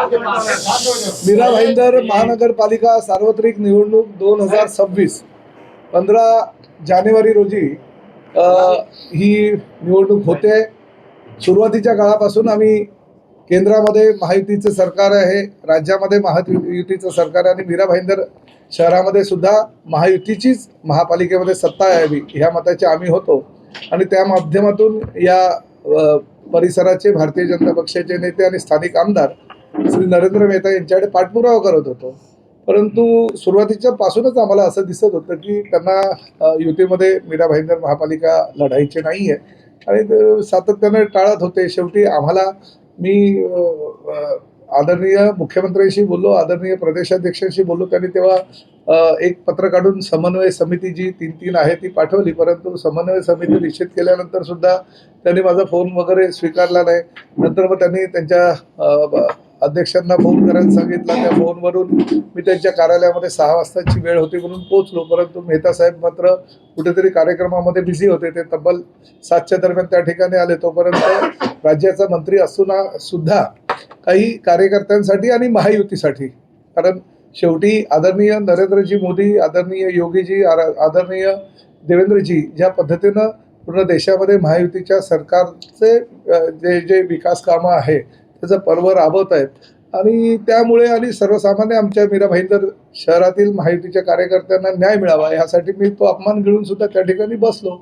मीरा भाईंदर महानगरपालिका सार्वत्रिक निवडणूक 2026 15 जानेवारी रोजी ही निवडणूक होते। सुरुवातीच्या काळापासून आम्ही केंद्रामध्ये महायुतीचं सरकार आहे, राज्यामध्ये महायुतीचं सरकार आहे आणि मीरा भाईंदर शहरामध्ये सुद्धा महायुतीचीच महापालिकेमध्ये सत्ता यावी ह्या मताचे आम्ही होतो आणि त्या माध्यमातून या परिसराचे भारतीय जनता पक्षाचे नेते आणि स्थानिक आमदार श्री नरेंद्र मेहता यांच्याकडे पाठपुरावा करत होतो। परंतु सुरुवातीच्या पासूनच आम्हाला असं दिसत होतं की त्यांना युतीमध्ये मीरा भाईंदर महापालिका लढायची नाही आहे आणि सातत्याने टाळत होते। शेवटी आम्हाला मी आदरणीय मुख्यमंत्र्यांशी बोललो, आदरणीय प्रदेशाध्यक्षांशी बोललो। त्यांनी तेव्हा एक पत्र काढून समन्वय समिती जी 3 आहे ती पाठवली, परंतु समन्वय समिती निश्चित केल्यानंतर सुद्धा त्यांनी माझा फोन वगैरे स्वीकारला नाही। नंतर मग त्यांनी त्यांच्या अध्यक्षांना फोन करायला सांगितला। त्या फोनवरून मी त्यांच्या कार्यालयामध्ये 6 वाजताची वेळ होती म्हणून पोहोचलो, परंतु मेहता साहेब मात्र कुठेतरी कार्यक्रमामध्ये बिझी होते। ते तब्बल 7च्या दरम्यान त्या ठिकाणी आले। तोपर्यंत राज्याचा मंत्री असून सुद्धा काही कार्यकर्त्यांसाठी आणि महायुतीसाठी, कारण शेवटी आदरणीय नरेंद्रजी मोदी, आदरणीय योगीजी, आदरणीय देवेंद्रजी ज्या पद्धतीनं पूर्ण देशामध्ये महायुतीच्या सरकारचे जे विकास कामं आहे त्याचं पर्व राबवत आहेत आणि त्यामुळे आणि सर्वसामान्य आमच्या मीरा भाईंदर शहरातील महायुतीच्या कार्यकर्त्यांना न्याय मिळावा यासाठी मी तो अपमान गिळून सुद्धा त्या ठिकाणी बसलो।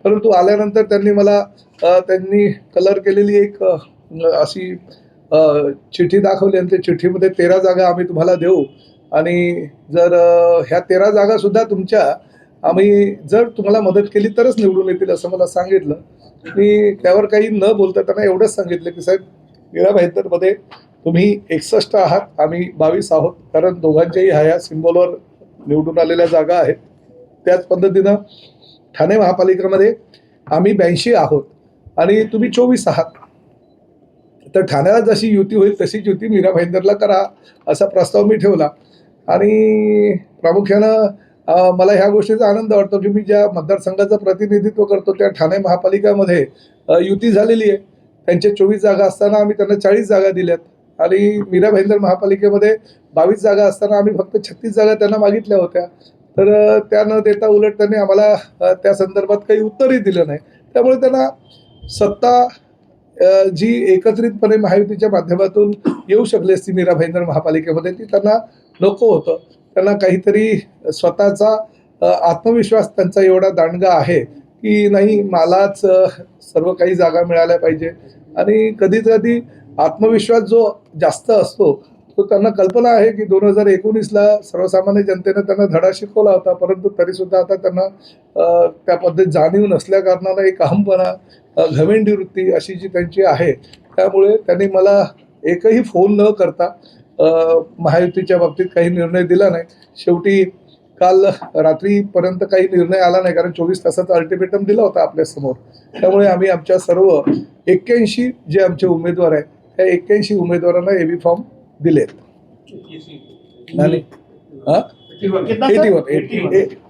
परंतु आल्यानंतर त्यांनी कलर केलेली एक अशी चिठ्ठी दाखवली आणि त्या चिठ्ठीमध्ये 13 जागा आम्ही तुम्हाला देऊ आणि जर ह्या 13 जागा सुद्धा तुमच्या आम्ही जर तुम्हाला मदत केली तरच निवडून येतील असं मला सांगितलं। मी त्यावर काही न बोलता त्यांना एवढंच सांगितलं की साहेब, मीरा भाईंदरमध्ये तुम्ही 61 आहात, आम्ही 22 आहोत, कारण दोघांच्याही ह्या सिम्बॉलवर निवडून आलेल्या जागा आहेत। त्याच पद्धतीनं ठाणे महापालिकेमध्ये आम्ही 82 आहोत आणि तुम्ही 24 आहात, तर ठाण्याला जशी युती होईल तशीच युती मीरा भाईंदरला करा असा प्रस्ताव मी ठेवला। आणि प्रामुख्यानं मला ह्या गोष्टीचा आनंद वाटतो की मी ज्या मतदारसंघाचं प्रतिनिधित्व करतो त्या ठाणे महापालिकेमध्ये युती झालेली आहे। त्यांचे 24 जागा असताना आम्ही त्यांना 40 जागा दिल्यात आणि मीरा भाईंदर महापालिकेमध्ये 22 जागा असताना आम्ही फक्त 36 जागा त्यांना मागितल्या होत्या। तर त्या न देता उलट त्यांनी आम्हाला त्या संदर्भात काही उत्तरही दिलं नाही। त्यामुळे त्यांना सत्ता जी एकत्रितपणे महायुतीच्या माध्यमातून येऊ शकली असती मीरा भाईंदर महापालिकेमध्ये ती त्यांना नको होतं। त्यांना काहीतरी स्वतःचा आत्मविश्वास त्यांचा एवढा दांडगा आहे की नाही, मलाच सर्व काही जागा मिळाल्या पाहिजे आणि कधी कधी आत्मविश्वास जो जास्त असतो तो त्यांना कल्पना आहे की 2019ला सर्वसामान्य जनतेने त्यांना धडा शिकवला होता, परंतु तरीसुद्धा आता त्यांना त्या पद्धत जाणीव नसल्या कारणानं एक अहमपणा, घमेंडी वृत्ती अशी जी त्यांची आहे, त्यामुळे त्यांनी मला एकही फोन न करता महायुतीच्या बाबतीत काही निर्णय दिला नाही। शेवटी काल रात्रीपर्यंत काही निर्णय आला नाही, कारण 24 तासाचा अल्टिमेटम दिला होता आपल्यासमोर। त्यामुळे आम्ही आमच्या सर्व 81 जे आमचे उमेदवार आहेत त्या 81 उमेदवारांना एबी फॉर्म दिलेत। 81